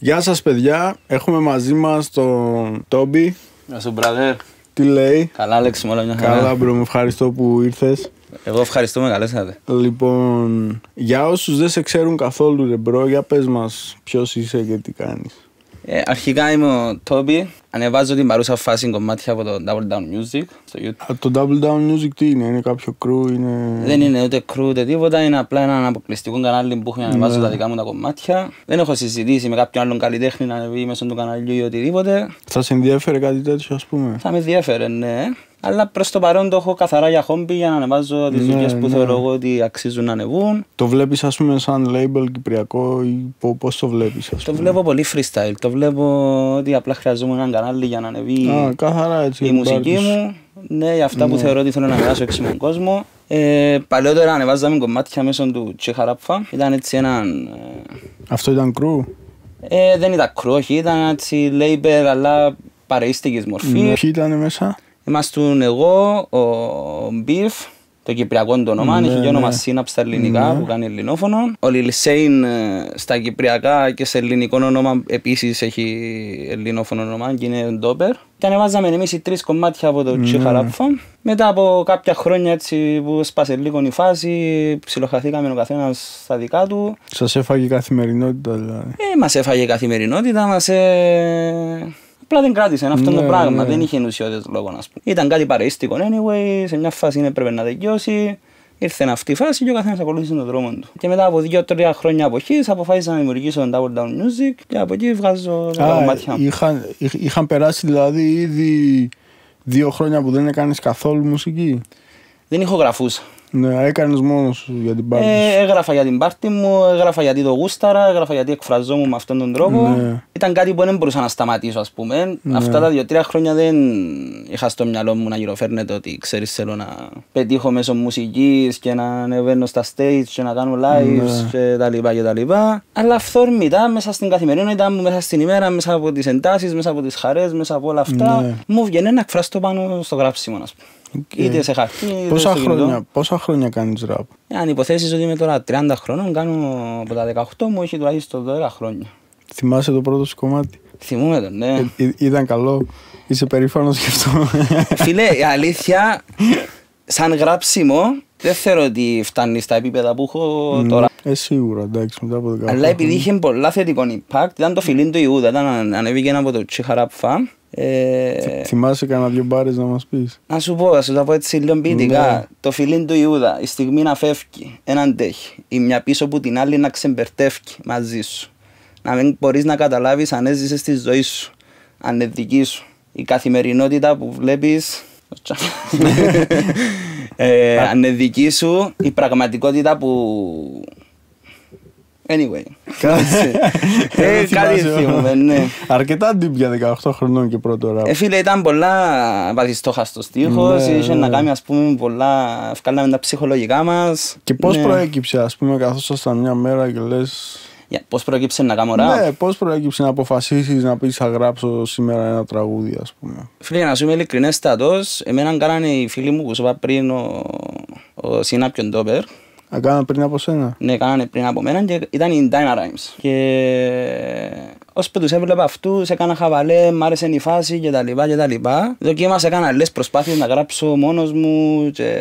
Γεια σας παιδιά, έχουμε μαζί μας τον Τόμπι. Γεια σου brother. Τι λέει? Καλά Άλεξ, όλα μια χαρά. Καλά μπρο, με ευχαριστώ που ήρθες. Εγώ ευχαριστώ, με καλέσατε. Λοιπόν, για όσους δεν σε ξέρουν καθόλου ρε μπρο, για πες μας ποιος είσαι και τι κάνεις. Αρχικά είμαι ο Τόμπι. Ανεβάζω την παρούσα φάση κομμάτια από το Double Down Music στο YouTube. Το Double Down Music τι είναι κάποιο crew, είναι... Δεν είναι ούτε crew ούτε τίποτα, είναι απλά ένα αποκλειστικό κανάλι που έχω για να ανεβάζω τα δικά μου τα κομμάτια. Δεν έχω συζητήσει με κάποιον άλλον καλλιτέχνη να ανεβεί μέσω του καναλιού ή οτιδήποτε. Θα σε ενδιαφέρε κάτι τέτοιο, ας πούμε? Θα με ενδιαφέρε, ναι. Αλλά προς το παρόν το έχω καθαρά για χόμπι για να ανεβάζω τις δουλειές που θεωρώ εγώ ότι αξίζουν να ανεβούν. Το βλέπεις ας πούμε σαν label κυπριακό ή πώς το βλέπεις? Το βλέπω πολύ freestyle. Το βλέπω ότι απλά χρειαζόμουν έναν κανάλι για να ανεβεί καθαρά, έτσι, η μουσική μου. Ναι, για αυτά που θεωρώ ότι θέλω να ανεβάσω έξω με τον κόσμο. Παλαιότερα ανεβάζαμε κομμάτια μέσω του Τσιχαράπφα. Ήταν έτσι έναν... Αυτό ήταν crew? Δεν ήταν crew, όχι. Ήταν έτσι label αλλά παρεΐστικης μορφή. Ποιοι ήταν μέσα? Ήμαστον εγώ, ο Beef, το κυπριακό το όνομα, είχε και όνομα Σύναψ στα ελληνικά που κάνει ελληνόφωνο. Ο Λιλσέιν στα κυπριακά και σε ελληνικό όνομα επίσης έχει ελληνόφωνο όνομα και είναι ντόπερ. Και ανεβάζαμε εμείς οι τρεις κομμάτια από το Τσιχαράπφα. Μετά από κάποια χρόνια έτσι που σπάσε λίγο η φάση, ψιλοχαθήκαμε ο καθένας στα δικά του. Σας έφαγε η καθημερινότητα δηλαδή? Μας έφαγε η καθημερινότητα, απλά δεν κράτησε αυτό το πράγμα, δεν είχε ουσιώδες λόγο να πούμε. Ήταν κάτι παρεΐστικο anyway, σε μια φάση έπρεπε να τελειώσει. Ήρθε αυτή η φάση και ο καθένας ακολούθησε τον δρόμο του. Και μετά από 2-3 χρόνια αποχής αποφάσισα να δημιουργήσω τον Double Down Music και από εκεί βγάζω τα κομμάτια. Είχαν περάσει δηλαδή ήδη 2 χρόνια που δεν έκανες καθόλου μουσική? Δεν ηχογραφούσα. Ναι, έκανες μόνος σου για την πάρτι σου? Έγραφα για την πάρτι μου, έγραφα γιατί το γούσταρα, έγραφα γιατί εκφραζόμουν με αυτόν τον τρόπο. Ναι. Ήταν κάτι που δεν μπορούσα να σταματήσω, ας πούμε. Ναι. Αυτά τα 2-3 χρόνια δεν είχα στο μυαλό μου να γυροφέρνεται ότι ξέρεις θέλω να πετύχω μέσω μουσικής και να ανεβαίνω στα stage και να κάνω lives και τα λοιπά και τα λοιπά. Αλλά αυθόρμητα μέσα στην καθημερινότητα μου, μέσα στην ημέρα, μέσα από τις εντάσεις, μέσα από τις χαρές, μέσα από όλα αυτά, μου βγαίνει να εκφραστώ πάνω στο γράψιμο, ας πούμε. Είτε σε χαρτί, είτε στο κινητό. Πόσα χρόνια κάνεις ραπ? Αν υποθέσεις ότι είμαι τώρα 30 χρόνων, κάνω από τα 18 μου, έχει τουλάχιστον 12 χρόνια. Θυμάσαι το πρώτο σου κομμάτι? Θυμούμαι το, ναι. Ήταν καλό? Είσαι περήφανος γι' αυτό? Φίλε, η αλήθεια, σαν γράψιμο, δεν θεωρώ ότι φτάνει στα επίπεδα που έχω τώρα. Σίγουρα, εντάξει, μετά από 18 Αλλά επειδή είχε πολλά θετικό impact, ήταν το φιλίν του Ιούδα, ανέβηκε από το Τσιχαράπφα. Θυμάσαι κανένα 2 μπάρες να μας πεις? Να σου πω, θα σου τα πω έτσι λίγο ποιητικά. Το φιλίν του Ιούδα, η στιγμή να φεύγει, έναν τέχει. Η μια πίσω από την άλλη να ξεμπερτεύει μαζί σου. Να μην μπορείς να καταλάβεις αν έζησες τη ζωή σου, αν είναι δική σου. Η καθημερινότητα που βλέπεις, αν είναι δική σου, η πραγματικότητα που... Anyway. Κάτι θυμούμε, ναι. Αρκετά deep για 18 χρονών και πρώτο ραπ. Φίλε, ήταν πολλά βαθιστόχαστος στίχος, είχε να κάνει ας πούμε πολλά, ευκάλαμε τα ψυχολογικά μας. Και πώς προέκυψε ας πούμε καθώς ήσασταν μια μέρα και λες... Πώς προέκυψε να κάνω ραπ? Ναι, πώς προέκυψε να αποφασίσεις να πεις θα γράψω σήμερα ένα τραγούδι ας πούμε? Φίλε, να σου είμαι ειλικρινέστατος, εμένα κάνανε οι φίλοι μου που σου είπα πριν ο Σύναπιον Ντόπερ. Κάνανε πριν από σένα? Ναι, κάνανε πριν από μένα και ήταν οι Dyna Rhymes. Και ώσπου τους έβλεπα αυτούς, έκανα χαβαλέ, μ' άρεσε η φάση κτλ. Δοκίμασα, έκανα άλλες προσπάθειες να γράψω μόνος μου και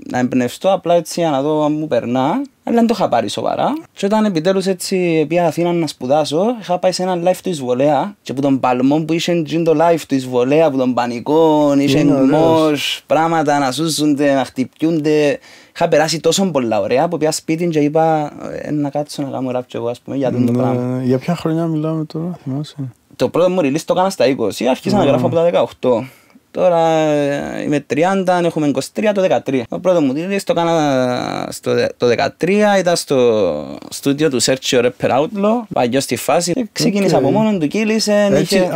να εμπνευστώ απλά έτσι για να δω αν μου περνά. Αλλά δεν το είχα πάρει σοβαρά. Και όταν επιτέλους έτσι πήγα Αθήνα να σπουδάσω, είχα πάει σε ένα live του Εισβολέα και από τον παλμό που είχε το live του Εισβολέα, από τον πανικό, είχε μος, πράγματα να σούσονται, να χτυπιούνται. Είχα περάσει τόσο πολλά ωραία που πήγα σπίτι και είπα να κάτσω να κάνω ραπ και εγώ ας πούμε για το πράγμα. Για ποια χρονιά μιλάμε τώρα, θυμάσαι? Το πρώτο μου release το έκανα στα 20, άρχισα να γράφω από τα 18. Τώρα είμαι 30, έχουμε 23 το 13. Το πρώτο μου release το έκανα το 13, ήταν στο στούντιο του Sergio Rapper Outlaw, παλιό στη φάση. Ξεκίνησα από μόνον του, κύλησε. Έτσι,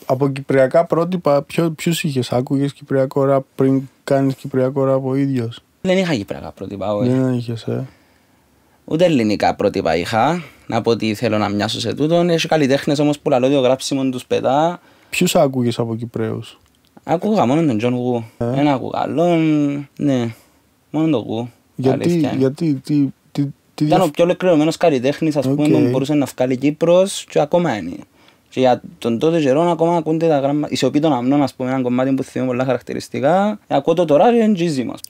από κυπριακά πρότυπα, ποιους είχες? Άκουγες κυπριακό ραπ πριν κάνεις κυπριακό ραπ ο ίδιος? Δεν είχα κυπριακά πρότυπα, όχι. Δεν είχες, Ούτε ελληνικά πρότυπα είχα, να πω ότι θέλω να μοιάσω σε τούτον. Έχει καλλιτέχνες όμως που λαλώ ότι ο γράψιμον τους πετά. Ποιους άκουγες από Κυπραίους? Άκουγα μόνο τον Τζον Γου. Ένα άκουγα άλλον, ναι, μόνο τον Γου. Γιατί Ήταν ο πιο ολοκληρωμένος καλλιτέχνης, ας πούμε, που μπορούσε να βγάλει Κύπρος και ακόμα είναι. Και για τον τότε καιρό ακόμα ακούνται τα γράμματα. Η σιωπή των αμνών, ας πούμε, ένα κομμάτι που θυμάμαι πολλά χαρακτηριστικά. Ακούω το τώρα και εντζίζει μας.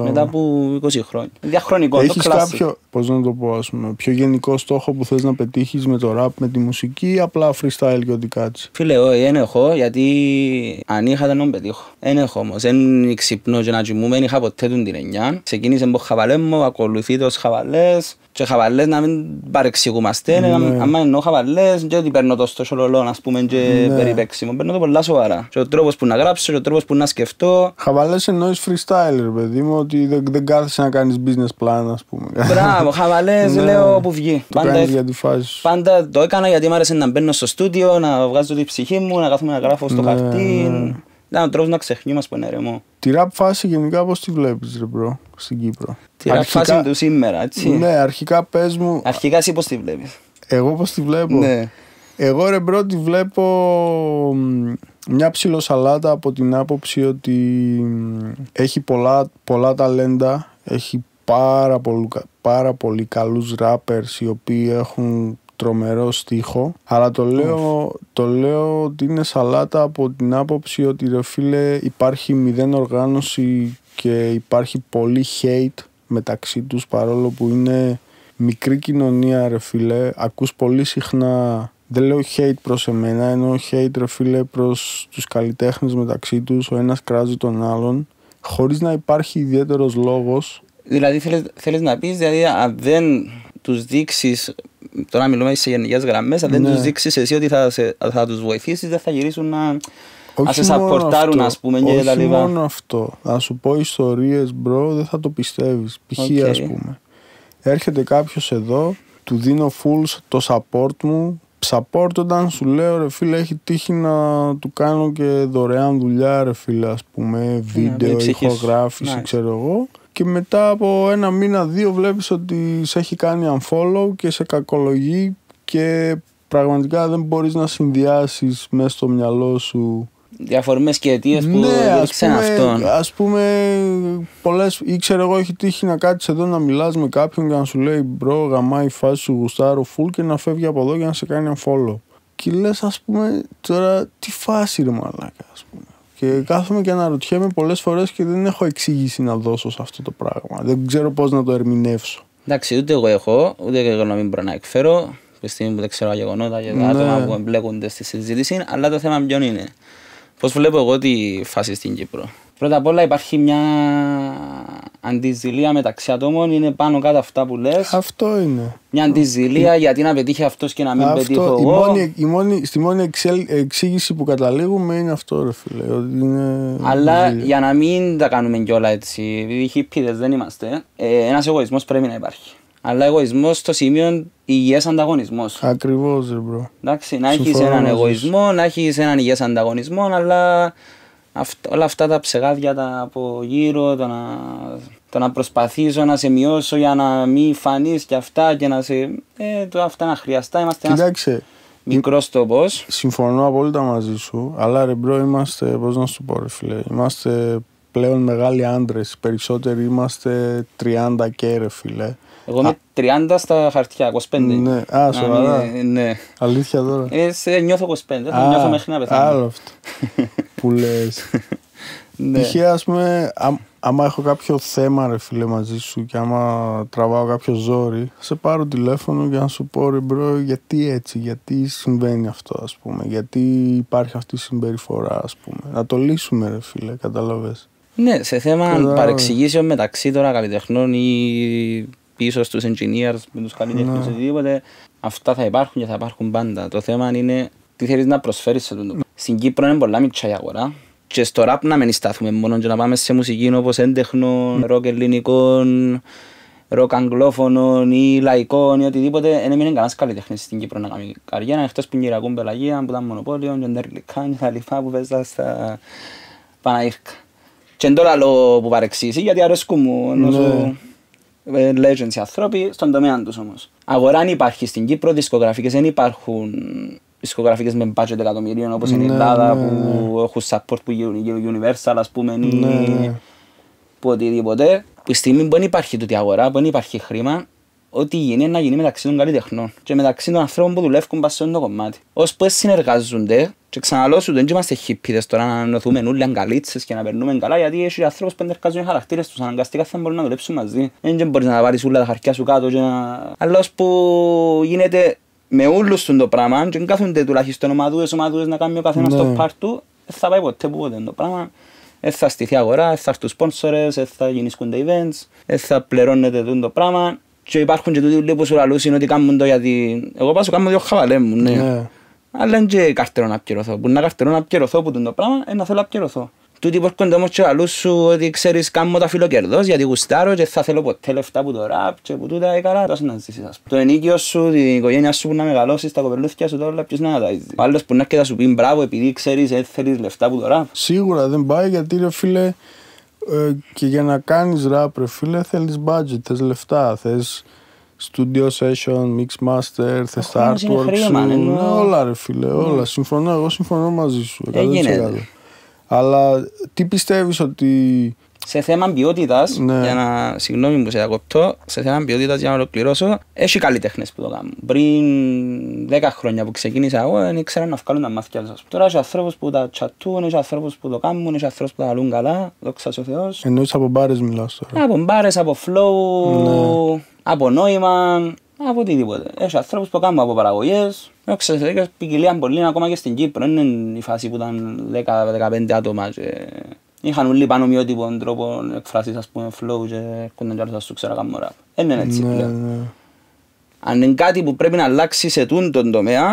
Μετά από 20 χρόνια. Διαχρονικό, το κλάσικο. Έχεις κάποιο, πώς να το πω, ας πούμε, πιο γενικό στόχο που θες να πετύχεις με το ραπ, με τη μουσική ή απλά freestyle και ό,τι κάτσει? Φίλε, όχι, δεν έχω, γιατί αν είχα δεν πετύχω. Δεν έχω όμως, δεν ξυπνώ και να κοιμούμαι, δεν είχα ποτέ την εννιά. Ξεκίνησε από χαβαλέ μου, ακολουθεί τους χαβαλές. Και χαβαλές να μην παρεξηγούμαστε, άμα εννοώ χαβαλές και ότι παίρνω το στο σολολό, ας πούμε, και περιπέξιμο, παίρνω το πολλά σοβαρά. Και ο τρόπος που να γράψω και ο τρόπος που να σκεφτώ. Χαβαλές εννοείς freestyler, παιδί μου, ότι δεν κάθεσαι να κάνεις business plan, ας πούμε. Μπράβο, χαβαλές λέω που βγει. Το κάνεις για τη φάση. Πάντα το έκανα γιατί μου άρεσε να μπαίνω στο στούντιο, να βγάζω την ψυχή μου, να κάθομαι να γράφω στο χαρτί. Ήταν ο τρόπος να ξεχνιούμαστε που είναι ρεμό. Τη rap φάση γενικά πώς τη βλέπεις, ρε μπρο, στην Κύπρο? Τη rap φάση του σήμερα, έτσι. Ναι, αρχικά πες μου. Αρχικά εσύ πώς τη βλέπεις? Εγώ πώς τη βλέπω? Ναι. Εγώ, ρε μπρο, τη βλέπω μια ψιλοσαλάτα από την άποψη ότι έχει πολλά ταλέντα, έχει πάρα πολύ καλούς rappers οι οποίοι έχουν τρομερό στίχο, αλλά το λέω ότι είναι σαλάτα από την άποψη ότι, ρε φίλε, υπάρχει μηδέν οργάνωση και υπάρχει πολύ hate μεταξύ τους, παρόλο που είναι μικρή κοινωνία, ρε φίλε. Ακούς πολύ συχνά, δεν λέω hate προς εμένα, εννοώ hate, ρε φίλε, προς τους καλλιτέχνες μεταξύ τους, ο ένας κράζει τον άλλον, χωρίς να υπάρχει ιδιαίτερος λόγος. Δηλαδή θέλεις να πεις, δηλαδή αν δεν τους δείξεις, τώρα μιλούμε σε γενικές γραμμές, αν δεν τους δείξεις εσύ ότι θα τους βοηθήσεις, δεν θα γυρίσουν να σε σαπορτάρουν, ας πούμε, και τα λοιπά. Όχι μόνο αυτό. Θα σου πω ιστορίες, μπρο, δεν θα το πιστεύεις. Π.χ. ας πούμε, έρχεται κάποιος εδώ, του δίνω full το support μου. Support όταν σου λέω, ρε φίλε, έχει τύχει να του κάνω και δωρεάν δουλειά, ρε φίλε, ας πούμε, βίντεο, ηχογράφηση, ξέρω εγώ. Και μετά από ένα μήνα, 2 βλέπεις ότι σε έχει κάνει unfollow και σε κακολογεί και πραγματικά δεν μπορείς να συνδυάσεις μέσα στο μυαλό σου διαφορμές και αιτίες που δείξαν αυτόν. Ας πούμε, πολλές, ή ξέρω εγώ, έχει τύχει να κάτσεις εδώ να μιλάς με κάποιον και να σου λέει μπρο, γαμάει η φάση σου, γουστάρω full, και να φεύγει από εδώ για να σε κάνει unfollow. Και λες, ας πούμε, τώρα τι φάση, ρε μαλάκα, ας πούμε. Και κάθομαι και αναρωτιέμαι πολλές φορές και δεν έχω εξήγηση να δώσω σε αυτό το πράγμα. Δεν ξέρω πώς να το ερμηνεύσω. Εντάξει, ούτε εγώ έχω, ούτε εγώ να μην μπορώ να εκφέρω, τη στιγμή που δεν ξέρω τα γεγονότα και τα άτομα που εμπλέκονται στη συζήτηση, αλλά το θέμα ποιον είναι. Πώς βλέπω εγώ τη φάση στην Κύπρο? Πρώτα απ' όλα υπάρχει μια αντιζηλία μεταξύ ατόμων, είναι πάνω κάτω αυτά που λες. Αυτό είναι. Μια αντιζηλία γιατί να πετύχει αυτός και να μην πετύχω εγώ. Στη μόνη εξήγηση που καταλήγουμε είναι αυτό, ρε φίλε. Ότι είναι αλλά για να μην τα κάνουμε κιόλα έτσι, επειδή χιπίδες δεν είμαστε, ένας εγωισμός πρέπει να υπάρχει. Αλλά εγωισμός στο σημείο υγιές ανταγωνισμός. Ακριβώς, ρε μπρο. Εντάξει, να έχεις έναν εγωισμό, να έχεις έναν υγιές ανταγωνισμό, αλλά όλα αυτά τα ψεγάδια τα από γύρω, το να προσπαθήσω να σε μειώσω για να μην φανείς και αυτά και να σε. Αυτά να χρειαστά. Είμαστε ένας μικρός τόπος. Συμφωνώ απόλυτα μαζί σου, αλλά ρε μπρο, είμαστε, πώς να σου πω, ρε φίλε, είμαστε πλέον μεγάλοι άντρες. Περισσότεροι είμαστε 30 και, ρε φίλε. Εγώ είμαι 30 στα χαρτιά, 25. Ναι, σοβαρά. Ναι. Αλήθεια τώρα. Νιώθω 25, θα νιώθω μέχρι να πεθάνω. Άλλο αυτό που λες. Είχε, ας πούμε, άμα έχω κάποιο θέμα, ρε φίλε, μαζί σου και άμα τραβάω κάποιο ζόρι, σε πάρω τηλέφωνο για να σου πω, ρε μπρο, γιατί έτσι, γιατί συμβαίνει αυτό, ας πούμε, γιατί υπάρχει αυτή η συμπεριφορά, ας πούμε. Να το λύσουμε, ρε φίλε, καταλαβες. Ναι, σε θέμα παρεξηγήσεων μεταξύ τώρα καλλιτεχνών ή πίσω στους engineers, με τους καλλιτέχνες, οτιδήποτε, αυτά θα υπάρχουν και θα υπάρχουν πάντα. Το θέμα είναι τι θέλεις να προσφέρεις σε αυτό. Στην Κύπρο είναι πολλά μικρά η αγορά. Και στο rap να μην στάθουμε μόνο και να πάμε σε μουσική όπως έντεχνο, ροκ ελληνικών, ροκ αγγλόφωνων ή λαϊκών ή οτιδήποτε. Δεν έμεινε κανένας καλλιτέχνης στην Κύπρο να κάνει καριέρα, εκτός Πινγυρακούν Πελαγία που ήταν μονοπόλιο, και Ντερλικάν και τα λοιπά που παίζα στα Παναήρκα. Και τώρα λέω που παρεξήσει γιατί αρέσκουν μου ενώ legends οι ανθρώποι στον τομέα τους όμως. Αγορά αν υπάρχει στην Κύπρο, δισκογραφικές δεν υπάρχουν. Δισκογραφικές με budget εκατομμυρίων όπως είναι η Ελλάδα που έχουν support που Universal, ας πούμε, ή που οτιδήποτε. Που στη στιγμή που δεν υπάρχει τούτη αγορά, που δεν υπάρχει χρήμα, ό,τι γίνει να γίνει μεταξύ των καλλιτεχνών και μεταξύ των ανθρώπων που δουλεύουν πάνω σε αυτό το κομμάτι. Ώσπου συνεργάζονται και ξαναλώσουν, δεν είμαστε χίπηδες τώρα να νοθούμε όλοι αγκαλίτσες και να περνούμε καλά, γιατί έχει ανθρώπους που εργάζουν οι χαρακτήρες τους, αναγκαστικά θα μπορούν να δουλέψουν μαζί. Δεν μπορείς να βάλεις όλα τα χαρτιά σου κάτω και να... Αλλά ώσπου γίνεται με όλους το πράγμα και κάθονται τουλάχιστον ομαδούες να κάνει ο καθένας το part του, δεν θα πάει ποτέ το πράγμα. Θα στηθεί αγορά, θα έρθουν σπόνσορες, θα γεννήσκονται events, θα πληρώνεται το πράγμα και υπάρχουν και τούτοι που σου λαλούσουν ότι κάνουν το γιατί... Εγώ πάω κάνω δύο χαβαλέ μου, ναι. Αλλά είναι και καρτερό να πληρωθώ. Που να καρτερό να πληρωθώ που το πράγμα, να θέλω να πληρωθώ. Τούτοι που έρχονται όμως και λαλούσουν ότι ξέρεις κάνω τα φιλοκερδός γιατί γουστάρω και θα θέλω ποτέ λεφτά που το ραπ και που τούτα καλά τόσο να ζήσεις. Το ενίκιο σου, την οικογένεια σου που να μεγαλώσεις, τα κοπελούθια σου τώρα ποιος να τα ζήσει. Ο άλλος που να έρχεται να σου πει μπράβο επειδή ξέρεις θέλεις λεφτά που το ραπ. Σίγουρα δεν πάει γιατί ρε φίλε και για να κάνεις ραπ ρε φίλε θέλεις budget, θες λεφτά, θες studio session, mix master, θες τα artwork σου, όλα ρε φίλε, όλα. Συμφωνώ, εγώ συμφωνώ μαζί σου, 100%. Αλλά τι πιστεύεις ότι... Σε θέμα ποιότητας, για να συγγνώμη που σε διακοπτώ, σε θέμα ποιότητας για να ολοκληρώσω, έχει καλλιτέχνες που το κάνουν. Πριν 10 χρόνια που ξεκίνησα εγώ, δεν ήξερα να βγάλουν τα μάθηκια τους. Τώρα έχει ανθρώπους που τα τσατούν, έχει ανθρώπους που το κάνουν, έχει ανθρώπους που τα καλούν καλά, δόξα τω Θεώ. Εννοείς από μπάρες μιλάς τώρα. Από μπάρες, από flow, από νόημα, από οτιδήποτε. Έχει ανθρώπους που κάνουν από παραγωγές. Έχω ποικιλία πολύ ακόμα και στην Κύπρο. Είναι η φάση που ήταν 10-15 άτομα. Είχαν όλοι πανομοιότυπον τρόπο εκφράσεις, ας πούμε, flow και έρχονταν κι άλλους να σου ξέρω κάνω ραπ. Είναι έτσι πλέον. Αν είναι κάτι που πρέπει να αλλάξει σε τον τομέα,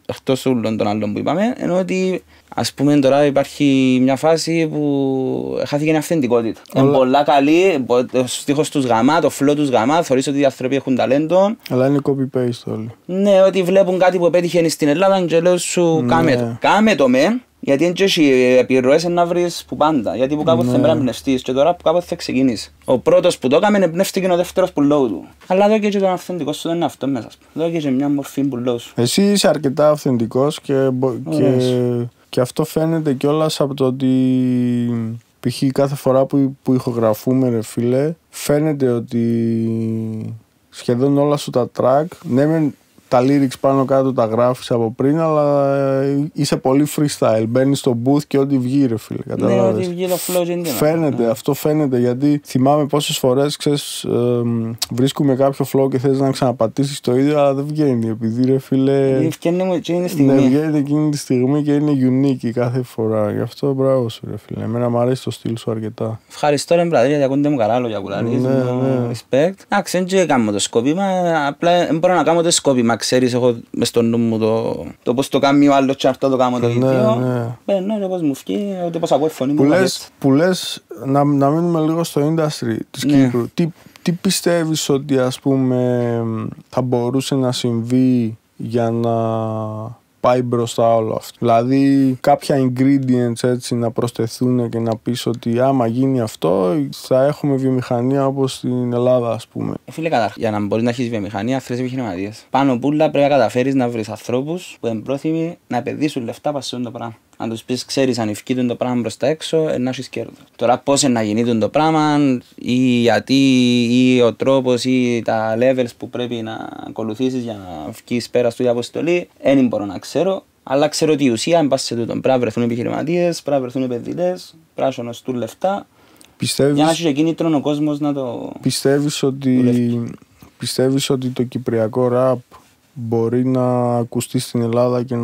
εκτός όλων των άλλων που είπαμε, είναι ότι ας πούμε τώρα υπάρχει μια φάση που χάθηκε η αυθεντικότητα. Είναι πολλά καλή, ο στίχος τους γαμά, το flow τους γαμά, θεωρείς ότι οι άνθρωποι έχουν ταλέντο. Αλλά είναι copy-paste όλοι. Ναι, ότι βλέπουν κάτι που πέτυχε στην Ελλάδα και λέω σου κάμε το. Κάμε το με. Γιατί είναι και οι επιρροές να βρεις που πάντα, γιατί που κάποτε θα πρέπει να εμπνευστείς και τώρα που κάποτε θα ξεκινήσει. Ο πρώτος που το έκαμε εμπνεύστηκε ο δεύτερος που λόγω του. Αλλά εδώ και τον αυθεντικό σου δεν είναι αυτό μέσα. Εδώ και μια μορφή που λόγω σου. Εσύ είσαι αρκετά αυθεντικός και αυτό φαίνεται κιόλας από το ότι π.χ. κάθε φορά που ηχογραφούμε ρε φίλε, φαίνεται ότι σχεδόν όλα σου τα track, ναι τα lyrics πάνω κάτω τα γράφεις από πριν, αλλά είσαι πολύ freestyle. Μπαίνεις στο booth και ό,τι βγει ρε φίλε. Ναι, ό,τι βγει το flow είναι. Φαίνεται, αυτό φαίνεται, γιατί θυμάμαι πόσες φορές ξέρεις, βρίσκουμε κάποιο flow και θες να ξαναπατήσεις το ίδιο, αλλά δεν βγαίνει. Επειδή ρε φίλε. Βγαίνει εκείνη τη στιγμή. Ναι, βγαίνει εκείνη τη στιγμή και είναι unique κάθε φορά. Γι' αυτό μπράβο σου ρε φίλε. Εμένα μου αρέσει το στυλ σου αρκετά. Ευχαριστώ ρε μπραδί, γιατί ακούνε μου καλά λόγια που λαλείς. Respect. Εντάξει, δεν κάνω το σκόπιμα, απλά δεν μπορώ να κάνω το σκόπιμα. Ξέρεις, έχω μες στο νου μου το πώς το κάνει ο άλλος και αυτό το κάνω το ίδιο. Ναι, πώς μου φύγει, ότι πώς ακούω φωνή μου. Που λες, να μείνουμε λίγο στο industry της Κύπρου. Τι πιστεύεις ότι ας πούμε θα μπορούσε να συμβεί για να πάει μπροστά όλο αυτό? Δηλαδή κάποια ingredients έτσι να προσθεθούν και να πεις ότι άμα γίνει αυτό θα έχουμε βιομηχανία όπως στην Ελλάδα ας πούμε. Φίλε, καταρχάς, για να μπορείς να έχεις βιομηχανία θέλεις επιχειρηματίες. Πάνω πουλά πρέπει να καταφέρεις να βρεις ανθρώπους που είναι πρόθυμοι να επενδύσουν λεφτά πάνω σε αυτό το πράγμα. Αν τους πεις ξέρεις αν ευκεί το πράγμα προς τα έξω, να έχεις κέρδος. Τώρα πώς να γίνει το πράγμα ή γιατί ή ο τρόπος ή τα levels που πρέπει να ακολουθήσεις για να βγεις πέρα στη αποστολή, δεν μπορώ να ξέρω. Αλλά ξέρω ότι η ουσία είναι πάση σε τούτο. Πρέπει να βρεθούν επιχειρηματίες, πρέπει να βρεθούν επενδυτές, πρέπει να σωστούν λεφτά. Για να έχει κίνητρο ο κόσμος να το. Πιστεύεις ότι το κυπριακό ραπ μπορεί να ακουστεί στην Ελλάδα και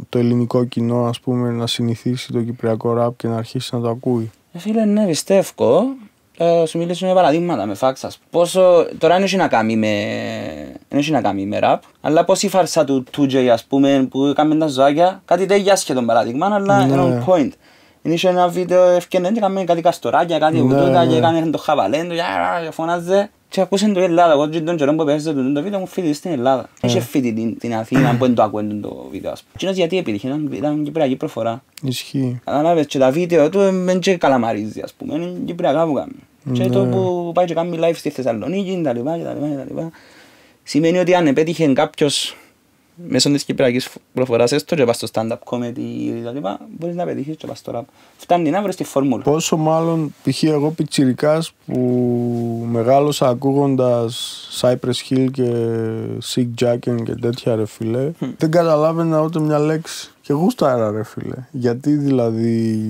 το ελληνικό κοινό ας πούμε να συνηθίσει το κυπριακό ραπ και να αρχίσει να το ακούει? Φίλε, ναι, πιστεύω. Σου μιλήσω με παραδείγματα, με φάξας. Πόσο, τώρα δεν έχει να κάνει με ραπ, αλλά πώς η φάρσα του 2J ας πούμε που έκαμε τα ζωάκια, κάτι τέτοια σχεδόν παραδείγμα, αλλά είναι on point. Είχε ένα βίντεο ευκαινέν και έκαμε κάτι καστοράκια, κάτι ουτούτα και έκαμε το χαβαλέντο και φωνάζε. Και ακούσαν το Ελλάδα, εγώ και τον καιρό που έπαιζε το βίντεο μου φοιτητή στην Ελλάδα. Είχε φοιτητή την Αθήνα που δεν το ακούαν το βίντεο ας πούμε. Και γιατί επιτυχε, ήταν κυπριακή προφορά. Ισχύει. Καταλάβες και τα βίντεο του δεν και καλαμαρίζει ας πούμε, είναι κυπριακά που κάνει. Και το που πάει και κάνει live στη Θεσσαλονίκη κτλ. Σημαίνει ότι αν επέτυχε κάποιος μέσω της κυπριακής προφοράς έστω και πας στο stand-up comedy μπορείς να πετύχεις και πας στο rap. Φτάνει να βρεις τη φόρμουλα. Πόσο μάλλον π.χ. εγώ πιτσιρικάς που μεγάλωσα ακούγοντας Cypress Hill και Sick Jacken και τέτοια ρε φίλε, δεν καταλάβαινα ούτε μια λέξη. Και γούσταρα ρε φίλε. Γιατί δηλαδή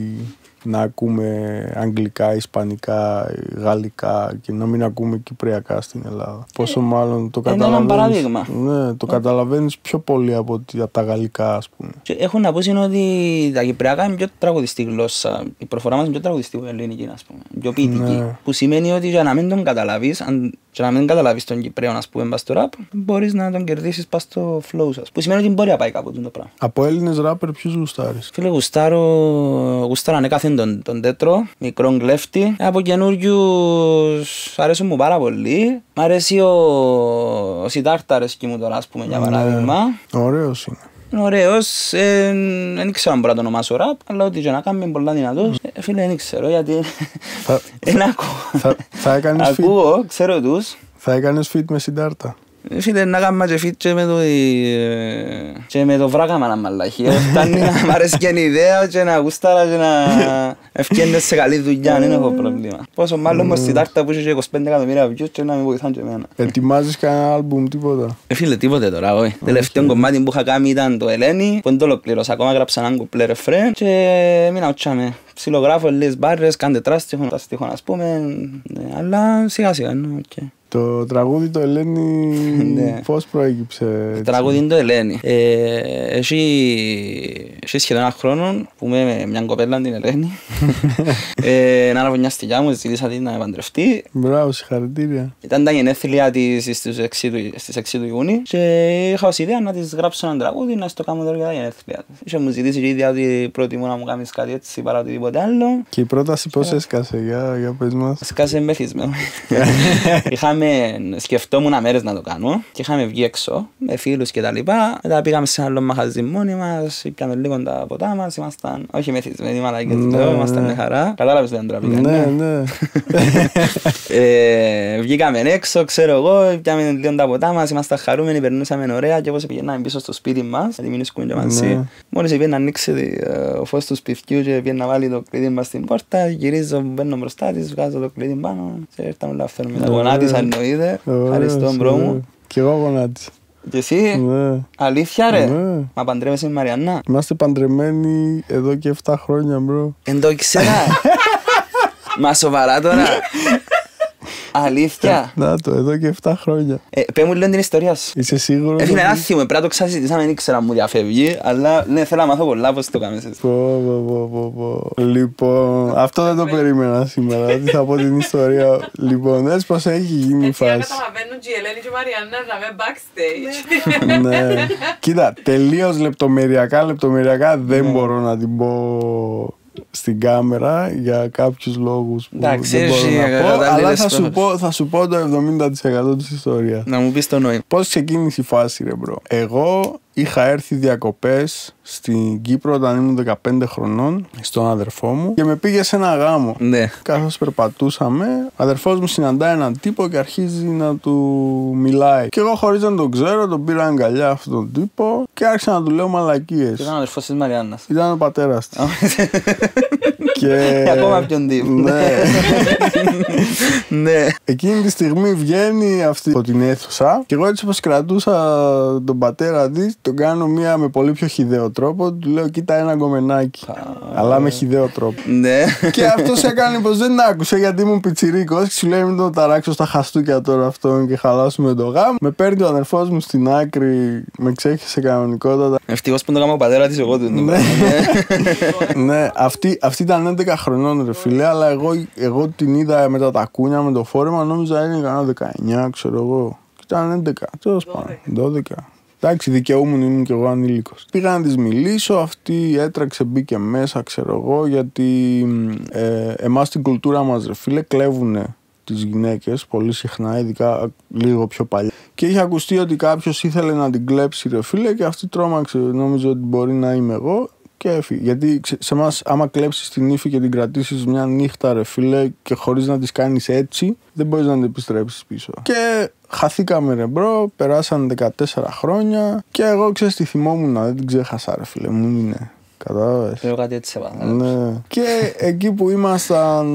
να ακούμε αγγλικά, ισπανικά, γαλλικά και να μην ακούμε κυπριακά στην Ελλάδα. Πόσο μάλλον το καταλαβαίνεις. Είναι ένα παράδειγμα. Ναι, το καταλαβαίνεις πιο πολύ από τα γαλλικά, ας πούμε. Και έχω να πω είναι ότι τα κυπριακά είναι πιο τραγουδιστή γλώσσα. Η προφορά μας είναι πιο τραγουδιστή ελληνική, ας πούμε. Πιο ποιητική. Ναι. Που σημαίνει ότι για να μην τον καταλάβεις, και να μην καταλάβεις τον Κυπρέο, ας πούμε, πας στο rap, μπορείς να τον κερδίσεις πας στο flow σας. Που σημαίνει ότι μπορεί να πάει κάπου το πράγμα. Από Έλληνες ράπερ ποιους γουστάρεις? Φίλε, γουστάρω ανέκαθεν τον Τέτρο, μικρόν κλέφτη. Από καινούριους αρέσουν μου πάρα πολύ. Μ' αρέσει ο Σιτάρταρες και μου τώρα, ας πούμε, για παράδειγμα. Ωραίος είναι. Είναι ωραίος, δεν ξέρω αν μπορώ να το ονομάσω ραπ, αλλά ό,τι και να κάνουμε είναι πολλά δυνατός. Φίλε, δεν ξέρω, γιατί δεν ακούω. Ακούω, ξέρω τους. Θα έκανες feat με Σιτάρτα? Φίλε, να κάνουμε και feat και με το βράγαμα να μαλάχει. Φτάνει να μ' αρέσει και η ιδέα και να γουστάρα και να ευκένες σε καλή δουλειά, δεν έχω πρόβλημα. Πόσο μάλλον με Σιτάρτα που είχε 25 εκατομμύρια views και να με βοηθάνε και εμένα. Ετοιμάζεις κανένα άλμπουμ, τίποτα? Φίλε, τίποτε τώρα, όχι. Τελευταίο κομμάτι που είχα κάνει ήταν το Ελένη, που δεν το ολοκλήρωσα. Ακόμα έγραψα έναν κουπλέ ρεφρέν και μείνα οτσάμε. Ψιλογράφω λίγες μπάρρες, κάντε τράστιχο, ας πούμε, αλλά σιγά σιγά, οκ. Το τραγούδι το Ελένη πώς προέκυψε? Το τραγούδι είναι το Ελένη. Έχει σχεδόν ένα χρόνο που είμαι με μια κοπέλα την Ελένη. Να αναβωνιάστηκιά μου, ζητήσα την να παντρευτεί. Μπράβο, συγχαρητήρια. Ήταν τα γενέθλια της στις 6 του Ιούνιου και είχα ως ιδέα να της γράψω ένα τραγούδι να στο κάνω τώρα για τα γενέθλια. Είχε μου ζητήσει και ίδια ότι προτιμώ να μου κάνεις κάτι έτσι παρά οτιδήποτε άλλο. Και η πρόταση πώς έσκασε, για πες μας? Έσκασε μεθυσμένο. Σκεφτόμουν μέρες να το κάνω και είχαμε βγει έξω με φίλους και τα λοιπά. Μετά πήγαμε σε ένα άλλο μαχαζί μόνοι μας, πήγαμε λίγο τα ποτά μας, ήμασταν όχι μεθυσμένοι μαλακές, ήμασταν με χαρά. Κατάλαβες δεν τραπήκαν. Ναι. Βγήκαμε έξω, ξέρω εγώ, πήγαμε λίγο τα ποτά μας, ήμασταν χαρούμενοι, περνούσαμε ωραία και όπως πήγαιναμε πίσω στο σπίτι μας, γιατί μην σκούν και μαζί. Μόλις πήγαινε να ανοίξει ο φως του σπιτιού και πήγαινε να βάλει το κλειδί μας στην πόρτα, γυρίζω, μπαίνω μπροστά της, βγάζω το κλειδί πάνω και ήρθαμε όλα φέρνουμε τα γονάτισα εννοείται. Ευχαριστώ μπρο μου. Κι εγώ γονάτισα. Και εσύ? Ναι. Αλήθεια ρε? Ναι. Μα παντρεύεσαι με Μαριάννα? Είμαστε παντρεμένοι εδώ και 7 χρόνια μπρο. Εν το ήξερα. Μα σοβαρά τώρα? Αλήθεια? Να το, εδώ και 7 χρόνια. Πες μου λίγο την ιστορία σου. Είσαι σίγουρος? Έφυγε ένα άθιμο, πρέπει να το ξασυζητήσαμε, δεν ήξερα μου διαφεύγει, αλλά ναι, θέλω να μάθω πολλά πώς το κάνεις εσύ. Λοιπόν, αυτό δεν το περίμενα σήμερα, ότι θα πω την ιστορία. Λοιπόν, δες πως έχει γίνει η φάση. Έτσι καταλαβαίνουν και η Ελένη και η Μαριάννα να με backstage. Ναι, κοίτα, τελείως λεπτομεριακά δεν μπορώ να την πω στην κάμερα για κάποιους λόγους που δεν μπορώ να πω, αλλά θα σου πω το 70% της ιστορίας. Να μου πεις το νόημα. Πώς ξεκίνησε η φάση ρε μπρο? Εγώ είχα έρθει διακοπές στην Κύπρο όταν ήμουν 15 χρονών στον αδερφό μου και με πήγε σε ένα γάμο. Ναι. Καθώς περπατούσαμε, ο αδερφός μου συναντάει έναν τύπο και αρχίζει να του μιλάει. Και εγώ χωρίς να τον ξέρω, τον πήρα αγκαλιά αυτόν τον τύπο και άρχισα να του λέω μαλακίες. Ήταν ο αδερφός της Μαριάννας? Ήταν ο πατέρας της. Και ακόμα ποιον τύπο. Ναι. Εκείνη τη στιγμή βγαίνει αυτή από την αίθουσα και εγώ έτσι όπως κρατούσα τον πατέρα της, τον κάνω μία με πολύ πιο χυδαίο τρόπο. Του λέω: κοίτα ένα γκομενάκι. Αλλά με χυδαίο τρόπο. Ναι. Και αυτός έκανε πως δεν άκουσε γιατί ήμουν πιτσιρίκος. Και σου λέει: μην το ταράξω στα χαστούκια τώρα αυτόν και χαλάσουμε το γάμο. Με παίρνει ο αδερφός μου στην άκρη, με ξέχυσε κανονικότατα. Ευτυχώς που το γάμο ο πατέρα της, εγώ του. Ναι, αυτή ήταν 11 χρονών ρε φίλε, αλλά εγώ την είδα με τα τακούνια, με το φόρεμα, νόμιζα είναι κανένα 19, ξέρω εγώ. Και ήταν 11, τέλος πάντων, 12. Εντάξει, δικαιούμουν, ήμουν κι εγώ ανήλικος. Πήγα να της μιλήσω, αυτή έτρεξε, μπήκε μέσα, ξέρω εγώ, γιατί εμάς στην κουλτούρα μας, ρε φίλε, κλέβουνε τις γυναίκες πολύ συχνά, ειδικά λίγο πιο παλιά. Και είχε ακουστεί ότι κάποιος ήθελε να την κλέψει, ρε φίλε, και αυτή τρόμαξε, νόμιζε ότι μπορεί να είμαι εγώ. και έφυγε. Γιατί σε εμάς, άμα κλέψεις την ύφη και την κρατήσεις μια νύχτα, ρε φίλε, και χωρίς να τις κάνεις έτσι, δεν μπορείς να την επιστρέψεις πίσω. Και χαθήκαμε, ρε μπρο, περάσαν 14 χρόνια και εγώ ξέρεις τι θυμόμουν, δεν την ξέχασα, ρε φίλε, μου είναι. Κατάλαβες. Λέω κάτι έτσι σε ναι. Και εκεί που ήμασταν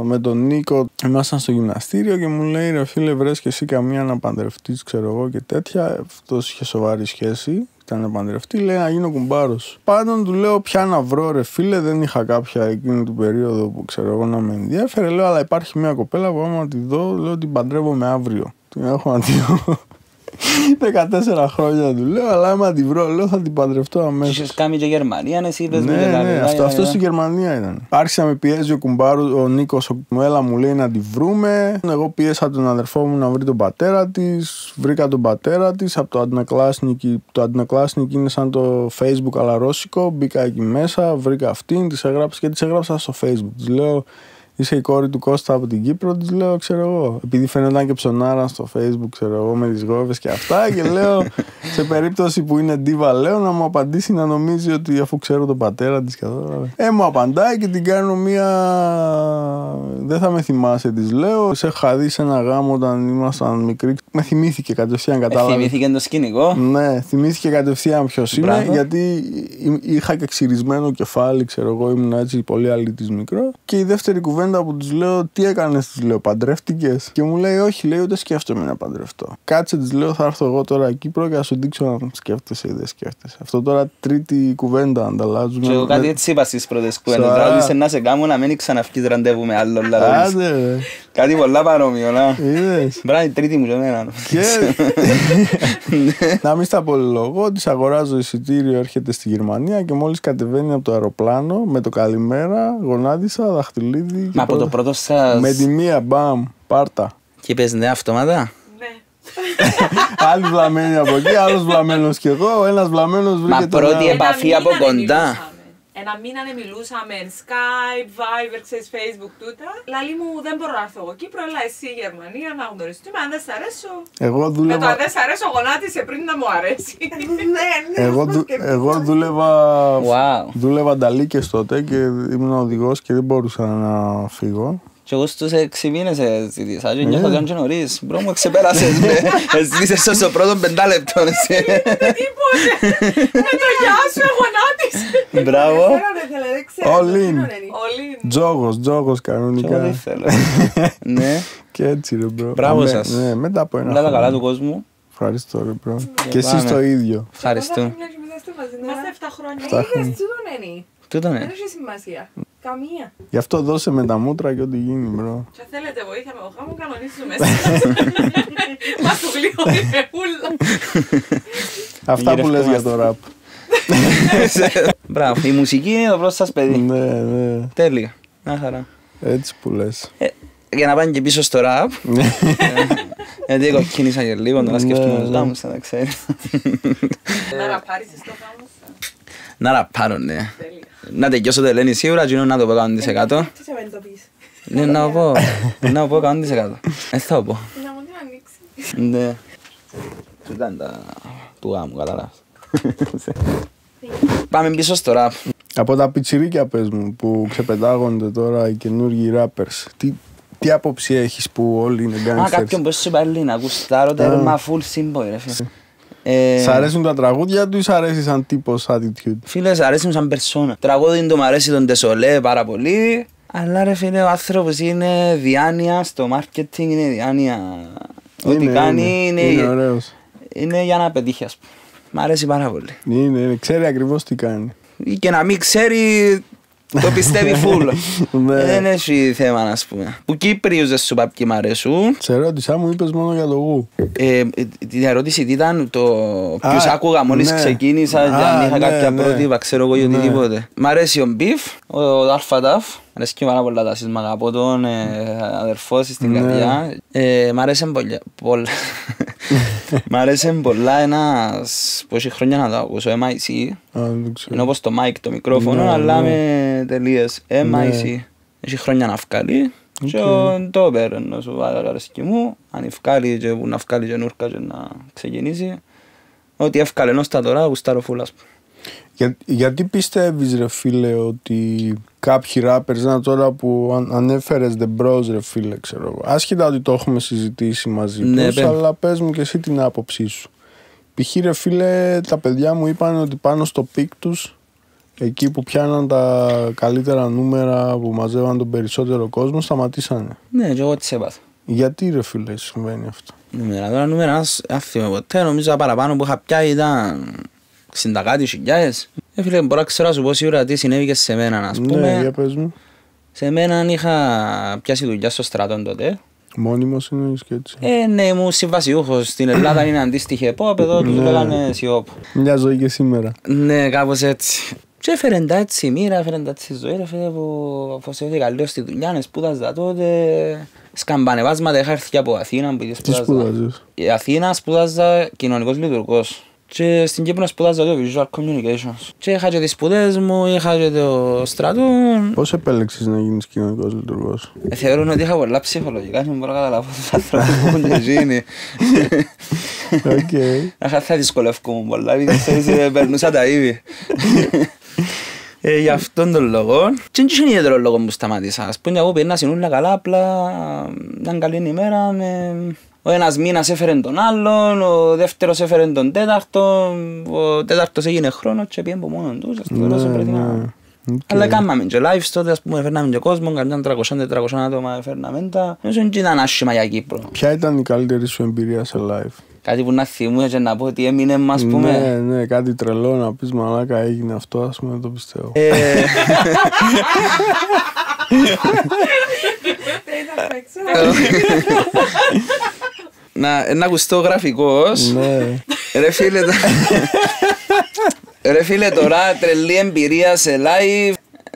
με τον Νίκο, ήμασταν στο γυμναστήριο και μου λέει, ρε φίλε, βρες και εσύ καμία να παντρευτείς, ξέρω εγώ και τέτοια. Αυτός είχε σοβαρή σχέση, ήταν να παντρευτεί, λέει να γίνω κουμπάρος. Πάντων του λέω πια να βρω, ρε φίλε, δεν είχα κάποια εκείνη του περίοδο που ξέρω εγώ να με ενδιέφερε. Λέω, αλλά υπάρχει μια κοπέλα που άμα τη δω, λέω την παντρεύομαι αύριο. Την έχω να τη δω. 14 χρόνια του λέω, αλλά άμα την βρω, λέω θα την παντρευτώ αμέσως. Είχες κάνει και Γερμανία, εσύ είπες μου. Ναι, αυτό στη Γερμανία ήταν. Άρχισε να με πιέζει ο κουμπάρος, ο Νίκος, μου έλα μου λέει να τη βρούμε. Εγώ πίεσα τον αδερφό μου να βρει τον πατέρα της. Βρήκα τον πατέρα της από το Αντνακλάσνικη. Το Αντνακλάσνικη είναι σαν το Facebook αλλά ρώσικο. Μπήκα εκεί μέσα, βρήκα αυτήν, της έγραψα και της έγραψα στο Facebook. Της λέω, είσαι η κόρη του Κώστα από την Κύπρο, της λέω, ξέρω εγώ. Επειδή φαίνονταν και ψωνάρα στο Facebook, ξέρω εγώ, με τις γόβες και αυτά. Και λέω, σε περίπτωση που είναι ντίβα, λέω να μου απαντήσει να νομίζει ότι αφού ξέρω τον πατέρα της. Μου απαντάει και την κάνω μία. Δεν θα με θυμάσαι, της λέω. Σε είχα δει σε ένα γάμο όταν ήμασταν μικροί. Με θυμήθηκε κατευθείαν, κατάλαβε. Θυμήθηκε το σκηνικό. Ναι, θυμήθηκε κατευθείαν ποιος είμαι, γιατί είχα και ξυρισμένο κεφάλι, ξέρω εγώ, ήμουν έτσι πολύ αλήτης μικρό. Και η δεύτερη κουβέντα που τους λέω, τι έκανες, της λέω, παντρεύτηκες? Και μου λέει, όχι, λέει, ούτε σκέφτομαι να παντρευτώ. Κάτσε, της λέω, θα έρθω εγώ τώρα Κύπρο και θα σου δείξω αν σκέφτεσαι ή δεν σκέφτεσαι. Αυτό τώρα τρίτη κουβέντα ανταλλάζουμε. Και εγώ κάτι έτσι είπα στις πρώτες κουβέντες. Δηλαδή, να σε κάνω να μην ξαναυκείς ραντεβού με άλλο. Κάτι πολλά παρόμοιο, να. Είδες. Μπράβο, τρίτη μου και εμένα. Να μην στα πολυλογώ, της αγοράζω εισιτήριο, έρχεται στη Γερμανία και μόλις κατεβαίνει από το αεροπλάνο με το καλημέρα, γονάτισα, δαχτυλίδι. Μα από το πρώτο σας. Με τη μία, μπαμ, πάρτα. Και είπες ναι, αυτόματα. Ναι. Άλλοι βλαμμένοι από εκεί, άλλος βλαμμένος κι εγώ, ένας βλαμμένος βρήκε τον άλλο. Μα πρώτη επαφή από κοντά. Ένα μήνα μιλούσαμε, Skype, Viber, ξέρεις, Facebook, τούτα. Λαλή μου, δεν μπορώ να έρθω εγώ Κύπρο, έλα εσύ η Γερμανία να γνωριστούμε. Αν δεν σ' αρέσω. Με το αν δεν σ' αρέσω, γονάτισε πριν να μου αρέσει. Εγώ δούλευα νταλίκες τότε και ήμουν οδηγός και δεν μπορούσα να φύγω. Και εγώ στους 6 μήνες ζήτησα και νιώθω καν και νωρίς. Μπρο μου ξεπέρασες με. Ζήτησες στο πρώτο 5 λεπτό. Με τίποτε. Με το γεια σου γονάτισε. Μπράβο. Τζόγος κανονικά. Εγώ δεν θέλω. Ναι. Και έτσι ρε μπρο. Μπράβο σας. Ναι, μετά από ένα Όλα τα χρόνο. καλά του κόσμου. Ευχαριστώ ρε μπρο. Και εσείς το ίδιο. Ευχαριστώ. Είμαστε 7 χρόνια. Είδες, τούτον είναι. Τούτο ναι. Δεν έχει σημασία. Καμία. Γι' αυτό δώσε με τα μούτρα και ό,τι γίνει μπρο. Και θέλετε βοήθεια με το χάμο, κανονίζουμε. Μας του γλύω ούλα. Αυτά που λες για το ραπ. Μπράβο, η μουσική είναι το πρώτο σας παιδί. Ναι. Τέλεια. Μια χαρά. Έτσι που λες. Για να πάνε και πίσω στο ραπ. Γιατί κοκκίνησα και λίγο, να σκέφτομαι τους γάμους, θα τα ξέρει. Να ραπάρεις στο χάμο σας. Να ραπάρω, ναι. Να τελειώσω το Ελένη σίγουρα και να το πω 100%. Τι σε μένει το πεις. Ναι, να πω 100%. Δεν θα πω. Να μου την ανοίξει. Ναι. Του ήταν τα του γάμου, καταλάβεις. Πάμε πίσω στο ραπ. Από τα πιτσιρίκια πες μου που ξεπετάγονται τώρα οι καινούργιοι rappers. Τι άποψη έχεις που όλοι είναι gangsters? Κάποιον που σου είπα Ελλήνα, ακουστάρω τέρμα full symbol ρε φίλε. Σ' αρέσουν τα τραγούδια του ή σ' αρέσει σαν τύπος attitude? Φίλε, σ' αρέσει μου σαν περσόνα. Τραγούδι του μ' αρέσει τον Τεσολέ πάρα πολύ. Αλλά ρε φίλε, ο άνθρωπος είναι διάνοια, στο marketing είναι διάνοια. Ό,τι κάνει είναι για να πετύχει, ας πούμε. Μ' αρέσει πάρα πολύ. Ξέρει ακριβώς τι κάνει. Ή και να μην ξέρει, το πιστεύει full. Δεν έχει θέμα, ας πούμε. Που Κύπριους δεν σου είπα ποιοι μ' αρέσουν. Σε ρώτησα, μου είπες μόνο για το γου. Την ερώτηση τι ήταν, ποιους άκουγα μόλις ξεκίνησα, αν είχα κάποια πρότυπα, ξέρω εγώ ή οτιδήποτε. Μ' αρέσει ο Μπιφ, ο Αλφατάφ. Μ' αρέσει και πάρα πολλά τα σύσμα, αγαπώ τον αδερφό στην καρδιά. Μ' αρέσει πολλά. Μ' αρέσει πολλά ένας που έχει χρόνια να το ακούσω, MIC. Είναι όπως το mic το μικρόφωνο, αλλά με τελείες MIC. Έχει χρόνια να βγάλει και το παίρνω σου αρέσει και μου. Αν βγάλει και που να βγάλει και νούρκα και να ξεκινήσει. Ό,τι εύκαλε ενός τα τώρα, γουστάρω φούλας. Γιατί πιστεύεις ρε φίλε ότι κάποιοι rappers, τώρα που ανέφερες The Bros ρε φίλε, ξέρω εγώ, άσχετα ότι το έχουμε συζητήσει μαζί τους, αλλά πες μου και εσύ την άποψή σου. Π.χ. ρε φίλε, τα παιδιά μου είπαν ότι πάνω στο πικ τους, εκεί που πιάναν τα καλύτερα νούμερα, που μαζεύαν τον περισσότερο κόσμο, σταματήσανε. Ναι, και εγώ τις έπαθα. Γιατί ρε φίλε συμβαίνει αυτό? Νούμερα, αν θυμάμαι ποτέ, νομίζω παραπάνω που είχα πιάσει ήταν 60 κάτι χιλιάδες. Φίλε, μπορώ να ξέρω να σου πω σίγουρα τι συνέβη και σε μένα, ας πούμε. Ναι, για πες μου. Σε μένα είχα πιάσει δουλειά στο στρατό τότε. Μόνιμος είναι και έτσι. Ναι, ήμουν συμβασιούχος. Στην Ελλάδα είναι αντίστοιχη pop, εδώ τους λέγανε σιόπ. Μια ζωή και σήμερα. Ναι, κάπως έτσι. Και έφερε τα έτσι η μοίρα, έφερε τα έτσι η ζωή, έφερε που αφοσιώθηκα λίγο στη δουλειά, σπούδαζα τότε. Σκαμπανεβάσματα, είχα έρθει και από Αθήνα. Τι σπούδαζες? Η Αθήνα σπούδαζα κοινωνικός λειτουργός. Και στην Κύπρο σπούδαζα το Visual Communications. Και είχα και τις σπουδές μου, είχα και το στρατό. Πώς επέλεξες να γίνεις κοινωνικός λειτουργός? Θεωρούν ότι είχα πολλά ψυχολογικά και μπορώ να καταλάβω τους ανθρώπους που έχουν γίνει. Θα δυσκολεύκομαι πολλά, επειδή περνούσα τα είδη. Γι' αυτόν τον λόγο. Και δεν είχε ιδιαίτερο λόγο που σταμάτησα. Ας πούμε, εγώ πήγαινα συνούλα καλά, απλά ήταν καλή ημέρα. Ο ένας μήνας έφερε τον άλλον, ο δεύτερος έφερε τον τέταρτο, ο τέταρτος έγινε χρόνος και πήγαινε από μόνον τους. Αλλά κάναμε και live τότε, ας πούμε, έφερναμε και κόσμο, κανέναν 300-400 άτομα έφερναμε τα. Δεν ήταν άσχημα για Κύπρο. Ποια ήταν η καλύτερη σου εμπειρία σε live? Κάτι που να θυμούμαι και να πω ότι έμεινε, ας πούμε. Ναι, κάτι τρελό να πεις μαλάκα έγινε αυτό, ας πούμε, δεν το πιστεύω. Να ακουστώ γραφικός. Ρε φίλε, τώρα τρελή εμπειρία σε live.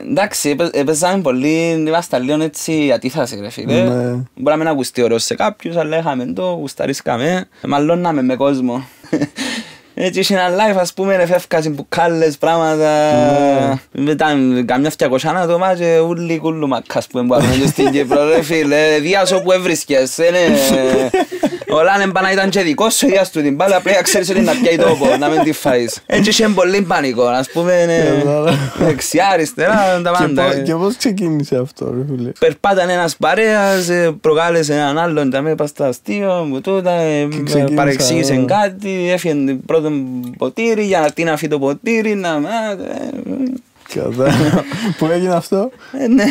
Εντάξει, έπαιζαμε πολύ, ήμασταν λίγο έτσι ατίθαση ρε φίλε. Μπορεί να μην ακουστεί ωραίος σε κάποιους, αλλά είχαμε το, γουσταρίσκαμε. Μαλώναμε με κόσμο. Έτσι είχε ένα live, ας πούμε, εφεύκασαν μπουκάλες, πράγματα. Ήταν καμιά 200 άτομα και ούλοι κούλου μακάς που εμπάρουν στην Κύπρο, ρε φίλε. Διάσω που έβρισκες, όλα εμπάνα ήταν και δικός σου, διάς του την πάλι, απλά ξέρεις ότι να πιάει τόπο, να μην τη φάεις. Έτσι είχε πολύ πανικό, ας πούμε, δεξιά, αριστερά, τα πάντα. Και πώς ξεκίνησε αυτό, ρε φίλε? Περπάταν ένας παρέας, προκάλεσε έναν άλλον, τα με πας τα αστείο, μου τούτα, παρεξήγησε κάτι, έφυγε πρώτο ποτήρι, για να τι να φύγει το ποτήρι, να... Πού έγινε αυτό? Ναι,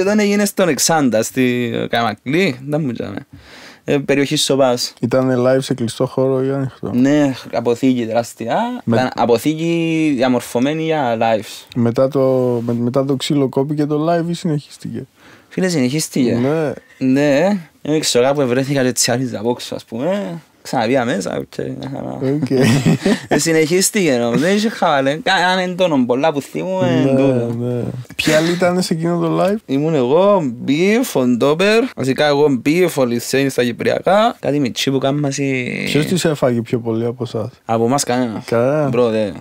τότε έγινε στον Εξάντα, στη Καμακλή, δεν μου τζάμε. Περιοχή Σοπάς. Ήταν live σε κλειστό χώρο ή ανοιχτό? Ναι, αποθήκη τεράστια. Ήταν αποθήκη διαμορφωμένη για lives. Μετά το ξύλο κόπηκε το live ή συνεχίστηκε? Φίλε, συνεχίστηκε. Ναι. Δεν ξέρω κάπου βρέθηκα και τσιάριζα απόξω, ας πούμε. Ξαναβία μέσα. Συνεχίστηκε όμως, δεν είχε χαβαλέ. Κάνε εντόνων πολλά που θυμούμε. Ποιοι άλλοι ήταν σε εκείνο το live? Ήμουν εγώ, Beef, ο Ντόπερ. Βασικά εγώ Beef, ο Λισένη στα Κυπριακά. Κάτι μητσί που κάμμασαι. Ποιος τις έφαγε πιο πολύ από εσάς? Από εμάς κανένας. Μπρο, δεν.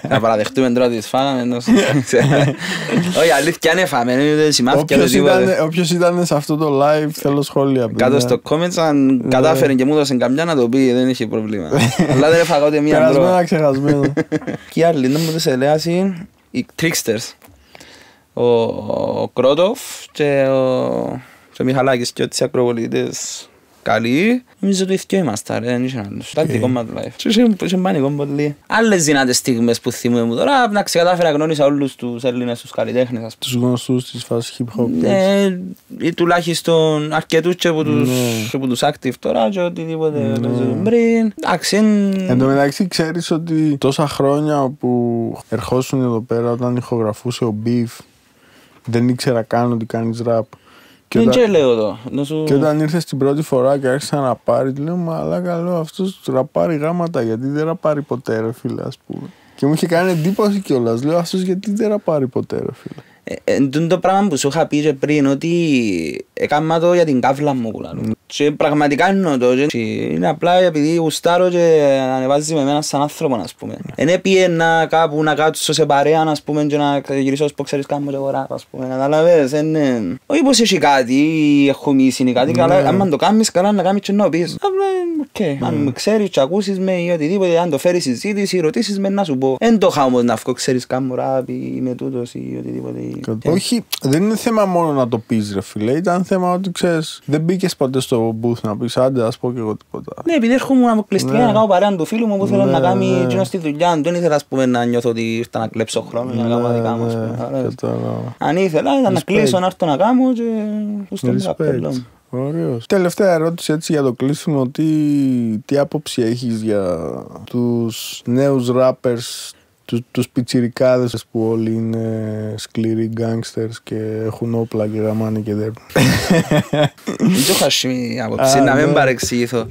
Να παραδεχτούμε τώρα τις φάγαμε. Όχι, αλήθεια αν έφαμε. Όποιος ήταν σε αυτό το live θέλω σχόλια. Κάτω στο comments αν κατάφερε και μου έδωσαν καμιά να το πει, δεν είχε πρόβλημα. Αλλά δεν έφαγα ούτε μία μπρο. Περασμένα, ξεχασμένο. Και οι άλλοι, δεν μου τους ελέγχασαν οι Tricksters. Ο Κρότοφ και ο Μιχαλάκης και ό,τι ακροβολίτες καλοί. Νομίζω ότι οι δυο ήμασταν, δεν είχε άλλους. Ήταν δικό μας live. Και είχε πανικό πολύ. Άλλες δυνατές στιγμές που θυμούμαι μου τώρα, εντάξει, κατάφερα να γνώρισα όλους τους Έλληνες, τους καλλιτέχνες. Τους γνωστούς της φάσης hip-hop. Ή τουλάχιστον αρκετούς και από τους active τώρα και οτιδήποτε παίζουν πριν. Εντάξει. Εν τω μεταξύ ξέρεις ότι τόσα χρόνια που ερχόσουν εδώ πέρα όταν ηχογραφούσε ο Beef, δεν ήξερα καν ότι κάνεις rap. Και όταν ήρθες την πρώτη φορά και άρχισα να πάρει, του λέω μαλάκα, λέω αυτός ραπάρει γάματα, γιατί δεν ραπάρει ποτέ ρε φίλε, ας πούμε. Και μου είχε κάνει εντύπωση κιόλας, λέω αυτός γιατί δεν ραπάρει ποτέ ρε φίλε. Το πράγμα που σου είχα πει και πριν, ότι έκανα το για την κάβλα μου. Και πραγματικά εννοώ το. Είναι απλά επειδή γουστάρω και ανεβάζει με εμένα σαν άνθρωπο, ας πούμε. Εν έπιενα κάπου να κάτσω σε παρέα, ας πούμε, και να γυρίσω που ξέρεις κάμω και αγορά, ας πούμε. Καταλαβες, όχι πως έχει κάτι ή έχω μίσινει κάτι, καλά, άμα το κάνεις καλά να κάνεις και να πεις. Απλά, αν με ξέρεις και ακούσεις με ή οτιδήποτε, αν το φέρεις συζήτηση, ρωτήσεις με να σου πω. Εν το χάω όμως να βγω, ξέρεις κάμω ράπ ή με τούτος ή οτιδήποτε. Όχι, δεν είναι θέμα μόνο να το πεις ρε φίλε, ήταν θέμα ότι ξέρεις, δεν μπήκες ποτέ στο booth να πεις άντε ας πω και εγώ τίποτα. Ναι, επειδή έρχομαι αποκλειστικά να κάνω παρέα του φίλου μου που θέλω να κάνει εκείνο στη δουλειά, δεν ήθελα ας πούμε να νιώθω ότι ήρθα να κλέψω χρόνο για να κάνω δικά μου. Αν ήθελα ήταν να κλείσω να έρθω να κάνω και ουστε καπέλο. Ωραίος. Τελευταία ερώτηση έτσι για το κλείσιμο, τι άποψη έχεις για τους νέους rappers, τους πιτσιρικάδες που όλοι είναι σκληροί γκάνγκστερς και έχουν όπλα και γαμάνε και δέρνουν. Δεν το χάσει άποψη, να μην παρεξηγηθώ.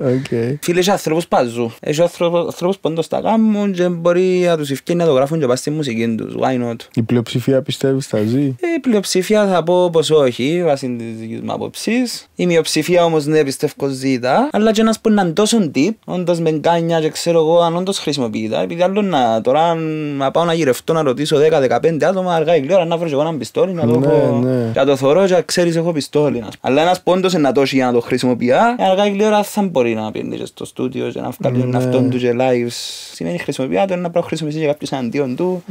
Φίλε, έχει ανθρώπους παζού. Έχει ανθρώπους που όντως τα κάνουν και μπορεί να τους ευκαιρνεί να το γράφουν και πας στη μουσική τους. Why not? Η πλειοψηφία πιστεύεις θα ζει? Η πλειοψηφία θα πω πως όχι, βάσει της δικής μου άποψης. Η μειοψηφία όμως ναι, πιστεύω ζήτα. Αλλά και ένας που είναι τόσο deep, όντως με γκάνια και ξέρω εγώ αν όντως χρησιμοποιείται. Επειδή άλλο τώρα να πάω να γυρευτώ να ρωτήσω 10-15 άτομα αργά η γλυόρα να βρω εγώ ένα πιστόλι να το έχω για το θωρώ και ξέρεις έχω πιστόλι. Αλλά ένας πόντος είναι να τόσει για να το χρησιμοποιεί αργά η γλυόρα θα μπορεί να πιένει και στο στούντιο και να βγάλει αυτόν του και lives. Σημαίνει χρησιμοποιεί το να πρέπει χρησιμοποιήσει και κάποιος αντίον του.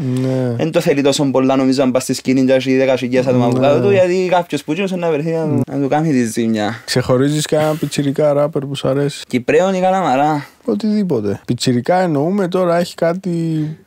Δεν το θέλει τόσο πολλά νομίζω αν πας στη σκηνή και έχει 10.000 άτομα από κάτω του γιατί κάποιος που γίνωσε να βρεθεί να του κάνει τη ζήμια. Ξεχωρίζεις κανένα πιτσιρικά ράπερ που σου αρέσει? Κυπρέον ή Καλαμαρά? Οτιδήποτε. Πιτσιρικά εννοούμε τώρα έχει κάτι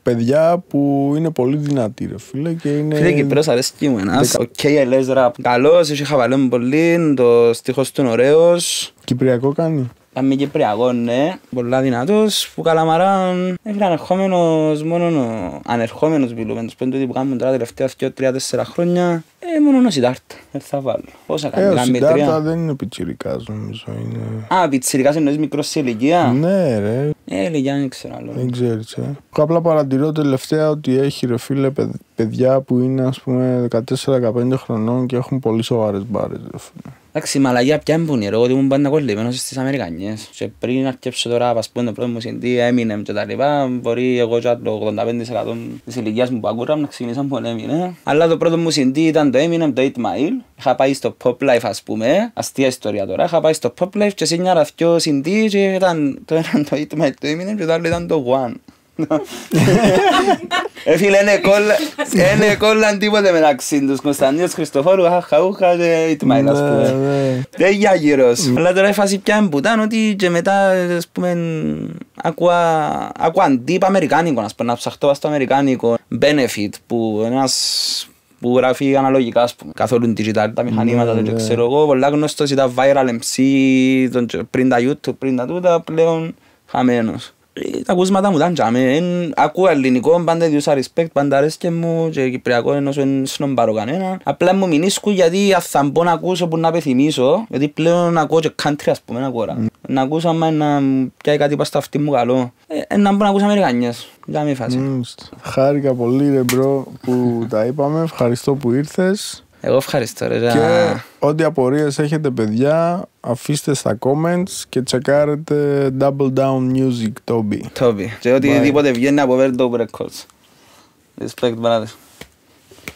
παιδιά που είναι πολύ δυνατοί ρε φίλε και είναι... Φίλε Κυπρέος αρέσκει μου ένας, ο KLS Rap. Καλός, έχει χαβαλέν πολύ, το στίχος του είναι ωραίος. Κυπριακό κάνει? Πάμε Κυπριακό, ναι, πολλά δυνατός, που Καλαμαρά είναι ανερχόμενος, μόνο ανερχόμενος μιλούμε, τους πέντου που κάνουμε τώρα τελευταία 2-3-4 χρόνια, μόνο ο Σιτάρτα, δεν θα βάλω. Πόσα κάνει, ο Σιτάρτα δεν είναι πιτσιρικάς νομίζω, είναι... Α, πιτσιρικάς εννοείς μικρός σε ηλικία? Ναι ρε. Ηλικία δεν ξέρω άλλο. Δεν ξέρεις, Εγώ απλά παρατηρώ τελευταία ότι έχει ρε φίλε παιδιά που είναι ας πούμε 14-15 χρονών και έχουν πολύ σοβαρές μπάρες ρε φίλε. Εντάξει, η μαλαγία πια έμπονε, εγώ ότι ήμουν πάντα κολλημένος στις Αμερικανιές και πριν αρκέψω τώρα ας πούμε το πρώτο μου CD, Eminem και τα λοιπά, μπορεί εγώ και το 85% της ηλικίας μου που ακούγα να ξεκινήσω από Eminem. Αλλά το πρώτο μου CD ήταν το Eminem, το 8 Mile. Είχα πάει στο Pop Life ας πούμε, αστεία ιστορία τώρα, είχα πάει στο Pop Life και σύνιαρα δυο CD και ήταν το ένα το 8 Mile το Eminem και το άλλο ήταν το One. Φίλε, είναι κόλλαν τίποτε μεταξύ τους. Κωνσταντίνος Χριστοφόρου, χαούχα και Ιτμάιλ ας πούμε. Δεν για γύρος. Αλλά τώρα η φάση πια εμπουτάν ότι και μετά ας πούμε ακούω αντίπ αμερικάνικο, ας πούμε, να ψαχτώ στο αμερικάνικο Benefit που ένας που γράφει αναλογικά ας πούμε. Καθόλου digital τα μηχανήματα, δεν ξέρω εγώ. Πολλά γνωστός ήταν viral MC πριν τα YouTube, πριν τα τούτα, πλέον χαμένος. Τα ακούσματα μου ήταν τζάμε, ακούω ελληνικό, πάντα ιδιούσα respect, πάντα αρέσκε μου και κυπριακό ενώ δεν σνομπάρω κανένα. Απλά μου μηνίσκω γιατί θα μπω να ακούσω που να πεθυμίσω, γιατί πλέον ακούω και country ας πούμε, να ακούσω άμα να πιάει κάτι πας στο αυτί μου καλό, να μπω να ακούσω Αμερικανιές, για μη φάση. Χάρηκα πολύ ρε μπρο που τα είπαμε, ευχαριστώ που ήρθες. Εγώ ευχαριστώ ρε. Και ό,τι απορίες έχετε παιδιά, αφήστε στα comments και τσεκάρετε Double Down Music, Toby. Και οτιδήποτε βγαίνει από Overdub Records. Respect brothers.